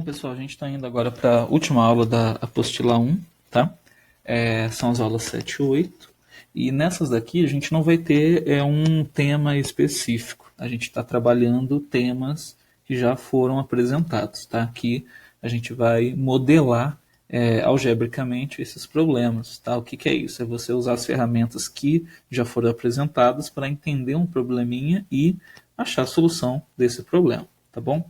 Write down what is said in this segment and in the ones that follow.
Pessoal, a gente está indo agora para a última aula da apostila 1, tá? São as aulas 7 e 8. E nessas daqui a gente não vai ter um tema específico. A gente está trabalhando temas que já foram apresentados, tá? Aqui a gente vai modelar algebricamente esses problemas, tá? O que é isso? É você usar as ferramentas que já foram apresentadas para entender um probleminha e achar a solução desse problema, tá bom?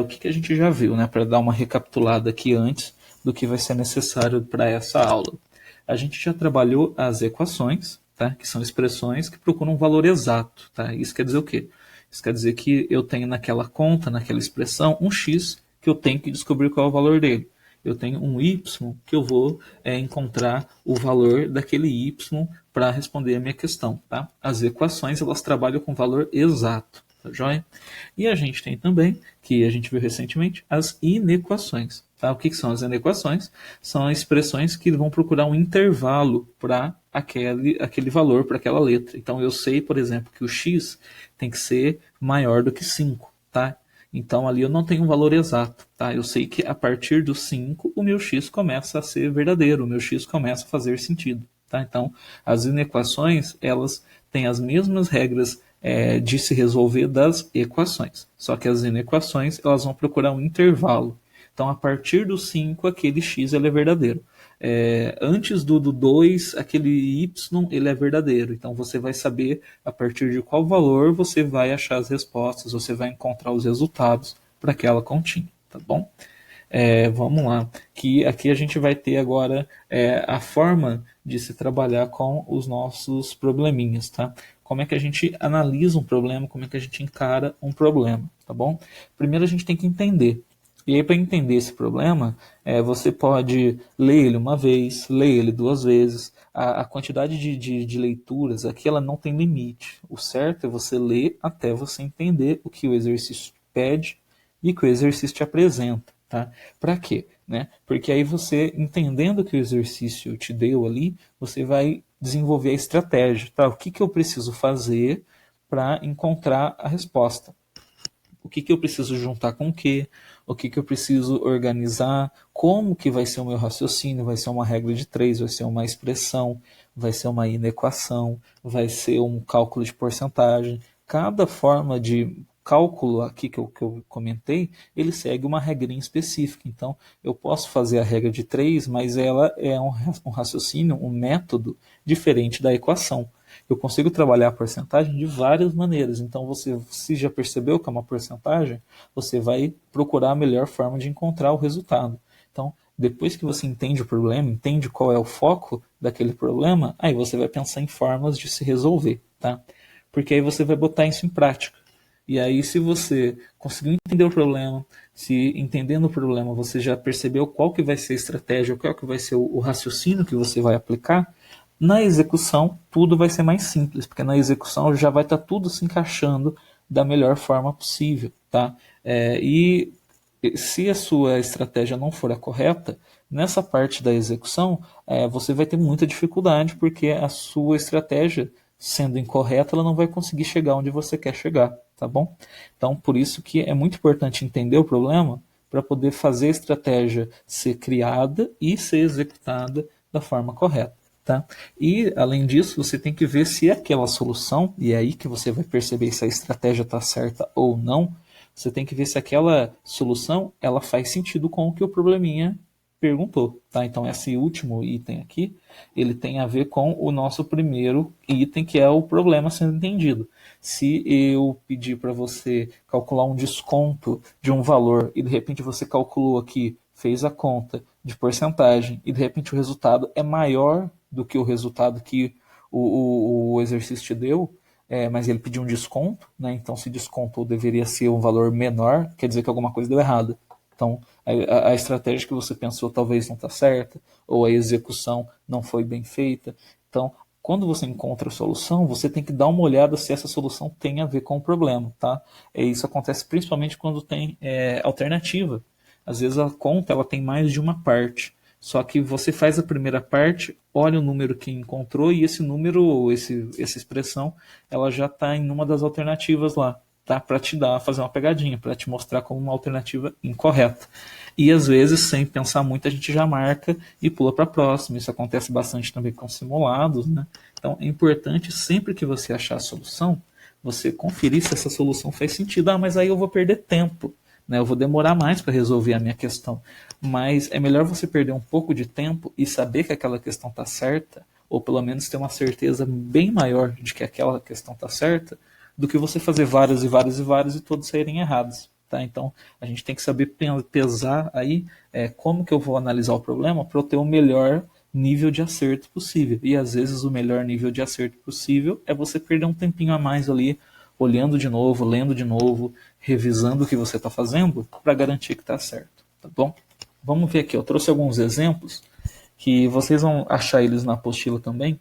O que a gente já viu, né? Para dar uma recapitulada aqui antes do que vai ser necessário para essa aula. A gente já trabalhou as equações, tá? Que são expressões que procuram um valor exato, tá? Isso quer dizer o quê? Isso quer dizer que eu tenho naquela conta, naquela expressão, um x que eu tenho que descobrir qual é o valor dele. Eu tenho um y que eu vou encontrar o valor daquele y para responder a minha questão, tá? As equações, elas trabalham com valor exato, tá joia? E a gente tem também, que a gente viu recentemente, as inequações. Tá? O que são as inequações? São expressões que vão procurar um intervalo para aquele valor, para aquela letra. Então eu sei, por exemplo, que o x tem que ser maior do que 5. Tá? Então ali eu não tenho um valor exato. Tá? Eu sei que a partir do 5 o meu x começa a ser verdadeiro, o meu x começa a fazer sentido. Tá? Então as inequações, elas têm as mesmas regras de se resolver das equações. Só que as inequações, elas vão procurar um intervalo. Então, a partir do 5, aquele x ele é verdadeiro. Antes do 2, aquele y ele é verdadeiro. Então, você vai saber a partir de qual valor você vai achar as respostas, você vai encontrar os resultados para aquela continha, tá bom? Vamos lá, que aqui a gente vai ter agora a forma de se trabalhar com os nossos probleminhas, tá? Como é que a gente analisa um problema, como é que a gente encara um problema, tá bom? Primeiro a gente tem que entender. E aí, para entender esse problema, você pode ler ele uma vez, ler ele duas vezes. A quantidade de leituras aqui ela não tem limite. O certo é você ler até você entender o que o exercício pede e o que o exercício te apresenta. Tá? Para quê? Né? Porque aí você, entendendo o que o exercício te deu ali, você vai desenvolver a estratégia. Tá? O que eu preciso fazer para encontrar a resposta? O que eu preciso juntar com o quê? O que eu preciso organizar? Como que vai ser o meu raciocínio? Vai ser uma regra de 3, vai ser uma expressão, vai ser uma inequação, vai ser um cálculo de porcentagem. Cada forma de cálculo aqui que eu comentei, ele segue uma regrinha específica. Então, eu posso fazer a regra de 3, mas ela é um raciocínio, um método diferente da equação. Eu consigo trabalhar a porcentagem de várias maneiras. Então, você, se já percebeu que é uma porcentagem, você vai procurar a melhor forma de encontrar o resultado. Então, depois que você entende o problema, entende qual é o foco daquele problema, aí você vai pensar em formas de se resolver, tá? Porque aí você vai botar isso em prática. E aí, se você conseguiu entender o problema, se entendendo o problema você já percebeu qual que vai ser a estratégia, qual que vai ser o raciocínio que você vai aplicar, na execução tudo vai ser mais simples, porque na execução já vai estar tudo se encaixando da melhor forma possível. Tá? E se a sua estratégia não for a correta, nessa parte da execução você vai ter muita dificuldade, porque a sua estratégia, sendo incorreta, ela não vai conseguir chegar onde você quer chegar, tá bom? Então, por isso que é muito importante entender o problema para poder fazer a estratégia ser criada e ser executada da forma correta. Tá? E, além disso, você tem que ver se aquela solução, e é aí que você vai perceber se a estratégia está certa ou não, você tem que ver se aquela solução ela faz sentido com o que o probleminha perguntou. Tá? Então, esse último item aqui, ele tem a ver com o nosso primeiro item, que é o problema sendo entendido. Se eu pedir para você calcular um desconto de um valor e de repente você calculou aqui, fez a conta de porcentagem e de repente o resultado é maior do que o resultado que o exercício te deu, mas ele pediu um desconto, né? Então se desconto deveria ser um valor menor, quer dizer que alguma coisa deu errada. Então a estratégia que você pensou talvez não está certa, ou a execução não foi bem feita. Então, quando você encontra a solução, você tem que dar uma olhada se essa solução tem a ver com o problema. Tá? Isso acontece principalmente quando tem alternativa. Às vezes a conta ela tem mais de uma parte. Só que você faz a primeira parte, olha o número que encontrou e esse número, essa expressão, ela já está em uma das alternativas lá. tá? Para fazer uma pegadinha, para te mostrar como uma alternativa incorreta. E às vezes, sem pensar muito, a gente já marca e pula para a próxima. Isso acontece bastante também com simulados, né? Então é importante sempre que você achar a solução, você conferir se essa solução faz sentido. Ah, mas aí eu vou perder tempo, né? Eu vou demorar mais para resolver a minha questão. Mas é melhor você perder um pouco de tempo e saber que aquela questão está certa, ou pelo menos ter uma certeza bem maior de que aquela questão está certa, do que você fazer várias e várias e várias e todas saírem erradas. Tá? Então a gente tem que saber pesar aí como que eu vou analisar o problema para eu ter o melhor nível de acerto possível. E às vezes o melhor nível de acerto possível é você perder um tempinho a mais ali, olhando de novo, lendo de novo, revisando o que você está fazendo para garantir que está certo. Tá bom? Vamos ver aqui, eu trouxe alguns exemplos que vocês vão achar eles na apostila também.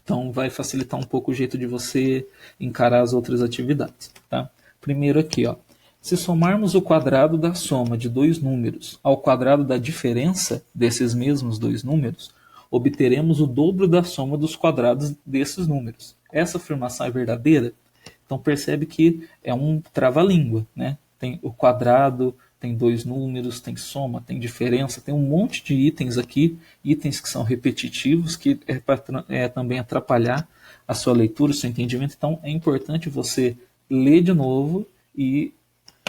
Então vai facilitar um pouco o jeito de você encarar as outras atividades. Tá? Primeiro aqui, ó. Se somarmos o quadrado da soma de dois números ao quadrado da diferença desses mesmos dois números, obteremos o dobro da soma dos quadrados desses números. Essa afirmação é verdadeira? Então percebe que é um trava-língua, né? Tem o quadrado, tem dois números, tem soma, tem diferença, tem um monte de itens aqui, itens que são repetitivos, que é para também atrapalhar a sua leitura, o seu entendimento. Então é importante você ler de novo e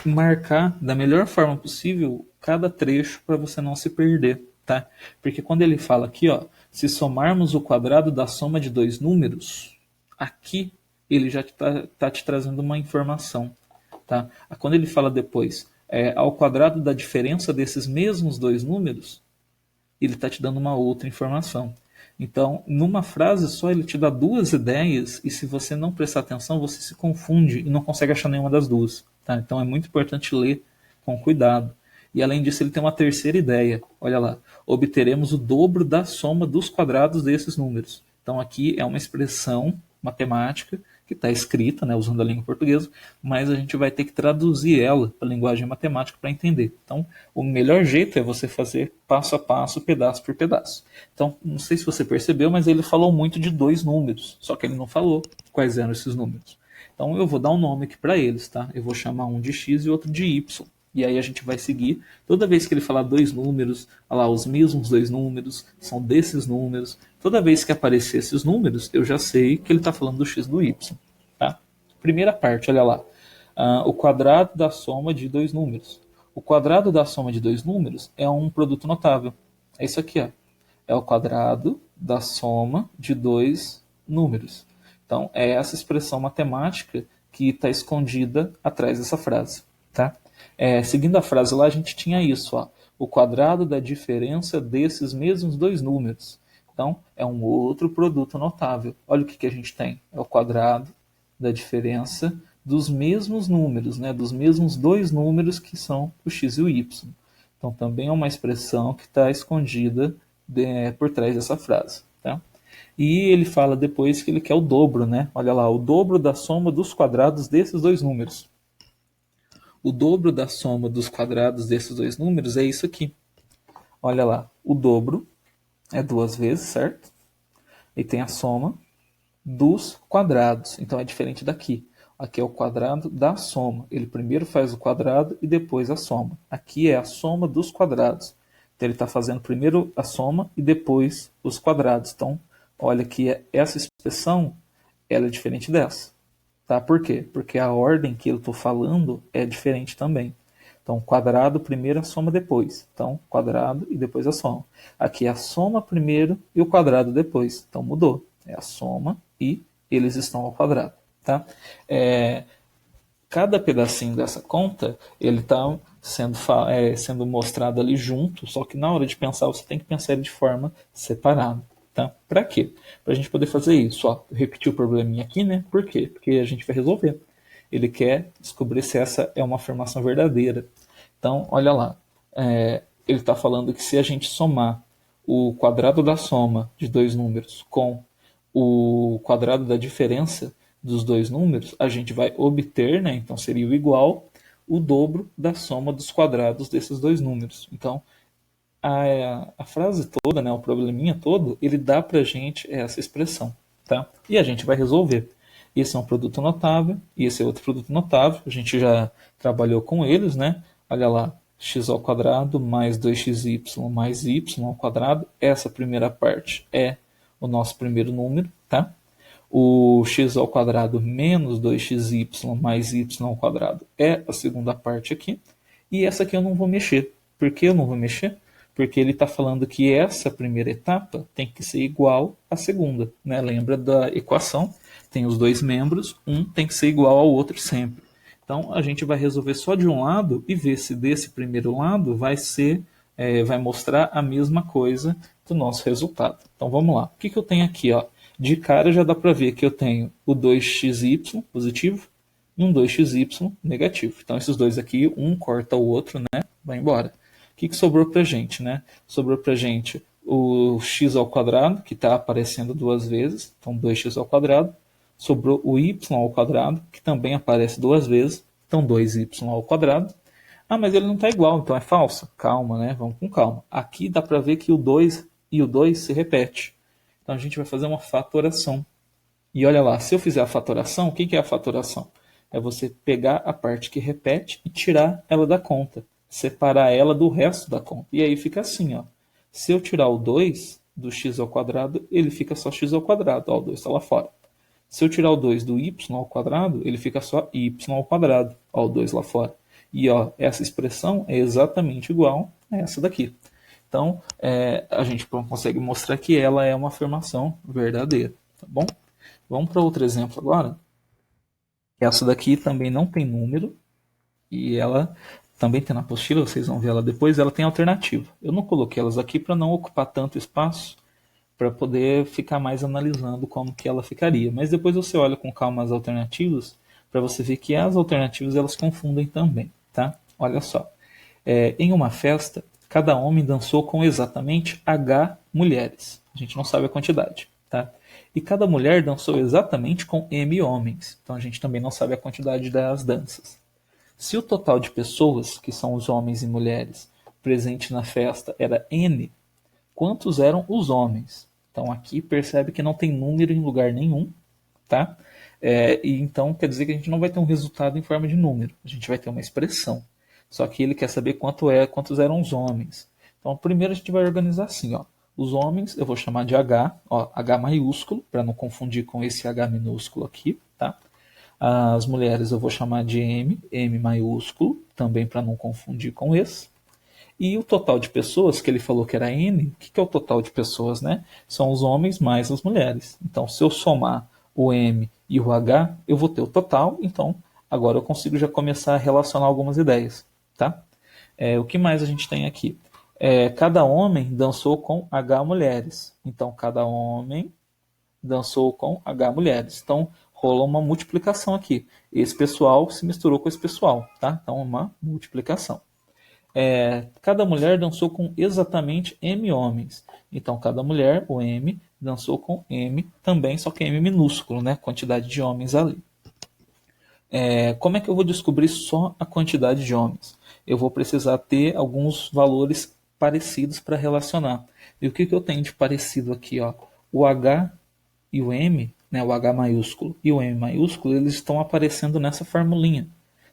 marcar da melhor forma possível cada trecho para você não se perder, tá? Porque quando ele fala aqui, ó, se somarmos o quadrado da soma de dois números, aqui ele já está te trazendo uma informação, tá? Quando ele fala depois, ao quadrado da diferença desses mesmos dois números, ele está te dando uma outra informação. Então, numa frase só, ele te dá duas ideias e se você não prestar atenção, você se confunde e não consegue achar nenhuma das duas. Tá? Então, é muito importante ler com cuidado. E, além disso, ele tem uma terceira ideia. Olha lá. Obteremos o dobro da soma dos quadrados desses números. Então, aqui é uma expressão matemática que está escrita, né, usando a língua portuguesa, mas a gente vai ter que traduzir ela para a linguagem matemática para entender. Então, o melhor jeito é você fazer passo a passo, pedaço por pedaço. Então, não sei se você percebeu, mas ele falou muito de dois números, só que ele não falou quais eram esses números. Então, eu vou dar um nome aqui para eles, tá? Eu vou chamar um de x e outro de y. E aí a gente vai seguir. Toda vez que ele falar dois números, olha lá, os mesmos dois números, são desses números. Toda vez que aparecer esses números, eu já sei que ele está falando do x e do y. Tá? Primeira parte, olha lá. O quadrado da soma de dois números. O quadrado da soma de dois números é um produto notável. É isso aqui, ó. É o quadrado da soma de dois números. Então, é essa expressão matemática que está escondida atrás dessa frase. Tá? Seguindo a frase lá, a gente tinha isso, ó, o quadrado da diferença desses mesmos dois números. Então, é um outro produto notável. Olha o que a gente tem. É o quadrado da diferença dos mesmos números, né, dos mesmos dois números que são o x e o y. Então, também é uma expressão que está escondida por trás dessa frase. Tá? E ele fala depois que ele quer o dobro, né? Olha lá, o dobro da soma dos quadrados desses dois números. O dobro da soma dos quadrados desses dois números é isso aqui. Olha lá, o dobro é duas vezes, certo? E tem a soma dos quadrados. Então é diferente daqui. Aqui é o quadrado da soma. Ele primeiro faz o quadrado e depois a soma. Aqui é a soma dos quadrados. Então ele está fazendo primeiro a soma e depois os quadrados. Então, olha que essa expressão ela é diferente dessa. Tá? Por quê? Porque a ordem que eu estou falando é diferente também. Então, quadrado primeiro, a soma depois. Então, quadrado e depois a soma. Aqui é a soma primeiro e o quadrado depois. Então, mudou. É a soma e eles estão ao quadrado. Tá? Cada pedacinho dessa conta, ele está sendo mostrado ali junto, só que na hora de pensar, você tem que pensar ele de forma separada. Tá? Para quê? Para a gente poder fazer isso. Ó, repetir o probleminha aqui, né? Por quê? Porque a gente vai resolver. Ele quer descobrir se essa é uma afirmação verdadeira. Então, olha lá. Ele está falando que se a gente somar o quadrado da soma de dois números com o quadrado da diferença dos dois números, a gente vai obter, né? Então seria o igual, o dobro da soma dos quadrados desses dois números. Então, a frase toda, né, o probleminha todo, ele dá pra gente essa expressão, tá? E a gente vai resolver. Esse é um produto notável e esse é outro produto notável. A gente já trabalhou com eles, né? Olha lá, x ao quadrado mais 2xy mais y ao quadrado. Essa primeira parte é o nosso primeiro número, tá? O x ao quadrado menos 2xy mais y ao quadrado é a segunda parte aqui. E essa aqui eu não vou mexer. Por que eu não vou mexer? Porque ele está falando que essa primeira etapa tem que ser igual à segunda, né? Lembra da equação? Tem os dois membros, um tem que ser igual ao outro sempre. Então a gente vai resolver só de um lado e ver se desse primeiro lado vai mostrar a mesma coisa do nosso resultado. Então vamos lá. O que eu tenho aqui? Ó? De cara já dá para ver que eu tenho o 2xy positivo e um 2xy negativo. Então esses dois aqui, um corta o outro, né? Vai embora. O que sobrou para a gente? Né? Sobrou para a gente o x ao quadrado, que está aparecendo duas vezes. Então 2x ao quadrado. Sobrou o y ao quadrado, que também aparece duas vezes. Então 2y ao quadrado. Ah, mas ele não está igual, então é falso. Calma, né? Vamos com calma. Aqui dá para ver que o 2 e o 2 se repete. Então a gente vai fazer uma fatoração. E olha lá, se eu fizer a fatoração, o que é a fatoração? É você pegar a parte que repete e tirar ela da conta. Separar ela do resto da conta. E aí fica assim, ó. Se eu tirar o 2 do x ao quadrado, ele fica só x ao quadrado. Ó, o 2 está lá fora. Se eu tirar o 2 do y ao quadrado, ele fica só y ao quadrado. Ó, o 2 lá fora. E ó, essa expressão é exatamente igual a essa daqui. Então, a gente consegue mostrar que ela é uma afirmação verdadeira. Tá bom? Vamos para outro exemplo agora. Essa daqui também não tem número. E ela também tem na apostila, vocês vão ver ela depois. Ela tem alternativa. Eu não coloquei elas aqui para não ocupar tanto espaço, para poder ficar mais analisando como que ela ficaria. Mas depois você olha com calma as alternativas, para você ver que as alternativas elas confundem também. Tá? Olha só. Em uma festa, cada homem dançou com exatamente H mulheres. A gente não sabe a quantidade. Tá? E cada mulher dançou exatamente com M homens. Então a gente também não sabe a quantidade das danças. Se o total de pessoas, que são os homens e mulheres, presentes na festa era N, quantos eram os homens? Então aqui percebe que não tem número em lugar nenhum. Tá? E então quer dizer que a gente não vai ter um resultado em forma de número. A gente vai ter uma expressão. Só que ele quer saber quantos eram os homens. Então primeiro a gente vai organizar assim. Ó. Os homens eu vou chamar de H, ó, H maiúsculo, para não confundir com esse H minúsculo aqui. Tá? As mulheres eu vou chamar de M, M maiúsculo, também para não confundir com esse. E o total de pessoas, que ele falou que era N, o que é o total de pessoas? Né? São os homens mais as mulheres. Então se eu somar o M e o H, eu vou ter o total. Então agora eu consigo já começar a relacionar algumas ideias. Tá? O que mais a gente tem aqui? Cada homem dançou com H mulheres. Então cada homem dançou com H mulheres. Então rola uma multiplicação aqui. Esse pessoal se misturou com esse pessoal. Tá? Então uma multiplicação. Cada mulher dançou com exatamente M homens. Então cada mulher, o M, dançou com M também, só que M minúsculo, né? Quantidade de homens ali. Como é que eu vou descobrir só a quantidade de homens? Eu vou precisar ter alguns valores parecidos para relacionar. E o que eu tenho de parecido aqui? Ó? O H e o M, né, o H maiúsculo e o M maiúsculo, eles estão aparecendo nessa formulinha.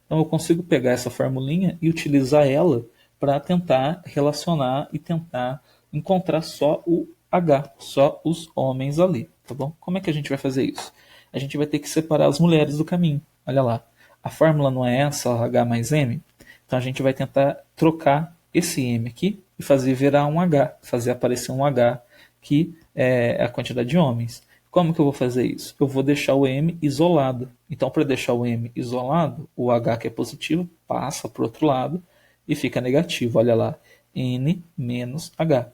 Então eu consigo pegar essa formulinha e utilizar ela para tentar relacionar e tentar encontrar só o H, só os homens ali. Tá bom? Como é que a gente vai fazer isso? A gente vai ter que separar as mulheres do caminho. Olha lá, a fórmula não é essa, H mais M? Então a gente vai tentar trocar esse M aqui e fazer virar um H, fazer aparecer um H, que é a quantidade de homens. Como que eu vou fazer isso? Eu vou deixar o M isolado. Então, para deixar o M isolado, o H que é positivo passa para o outro lado e fica negativo. Olha lá, N menos H.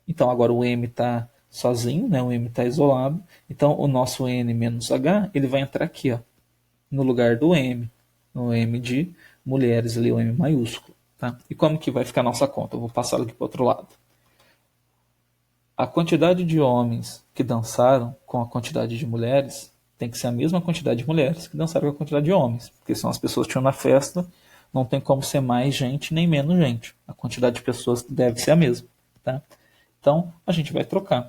Então, agora o M está sozinho, né? O M está isolado. Então, o nosso N menos H ele vai entrar aqui, ó, no lugar do M. No M de mulheres, ali o M maiúsculo. Tá? E como que vai ficar a nossa conta? Eu vou passar aqui para o outro lado. A quantidade de homens que dançaram com a quantidade de mulheres tem que ser a mesma quantidade de mulheres que dançaram com a quantidade de homens. Porque são as pessoas que tinham na festa, não tem como ser mais gente nem menos gente. A quantidade de pessoas deve ser a mesma. Tá? Então, a gente vai trocar.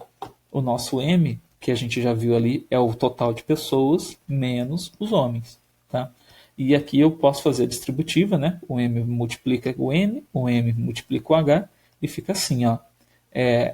O nosso M, que a gente já viu ali, é o total de pessoas menos os homens. Tá? E aqui eu posso fazer a distributiva, né? O M multiplica o M multiplica o H, e fica assim, ó.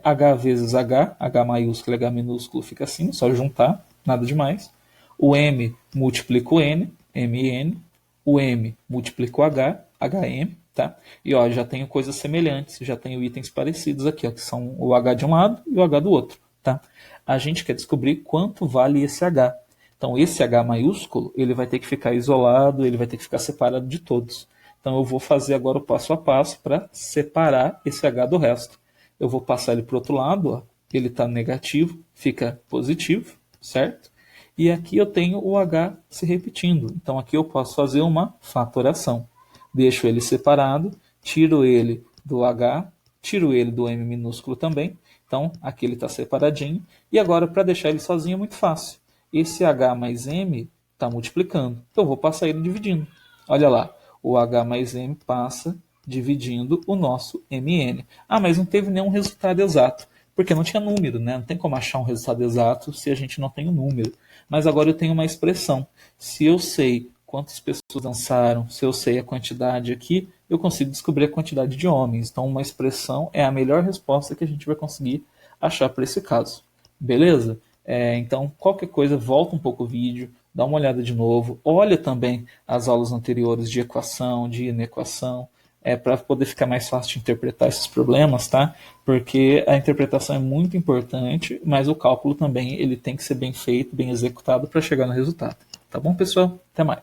H vezes H maiúsculo e H minúsculo fica assim, só juntar, nada demais. O M multiplica o N, MN. O M multiplica o H, HM. Tá? E ó, já tenho coisas semelhantes, já tenho itens parecidos aqui, ó, que são o H de um lado e o H do outro. Tá? A gente quer descobrir quanto vale esse H. Então esse H maiúsculo, ele vai ter que ficar isolado, ele vai ter que ficar separado de todos. Então eu vou fazer agora o passo a passo para separar esse H do resto. Eu vou passar ele para o outro lado, ó. Ele está negativo, fica positivo, certo? E aqui eu tenho o H se repetindo. Então aqui eu posso fazer uma fatoração. Deixo ele separado, tiro ele do H, tiro ele do M minúsculo também. Então aqui ele está separadinho. E agora para deixar ele sozinho é muito fácil. Esse H mais M está multiplicando. Então eu vou passar ele dividindo. Olha lá, o H mais M passa dividindo o nosso MN. Ah, mas não teve nenhum resultado exato, porque não tinha número, né? Não tem como achar um resultado exato se a gente não tem um número. Mas agora eu tenho uma expressão. Se eu sei quantas pessoas dançaram, se eu sei a quantidade aqui, eu consigo descobrir a quantidade de homens. Então uma expressão é a melhor resposta que a gente vai conseguir achar para esse caso. Beleza? Então qualquer coisa, volta um pouco o vídeo, dá uma olhada de novo, olha também as aulas anteriores de equação, de inequação, para poder ficar mais fácil de interpretar esses problemas, tá? Porque a interpretação é muito importante, mas o cálculo também ele tem que ser bem feito, bem executado para chegar no resultado. Tá bom, pessoal? Até mais.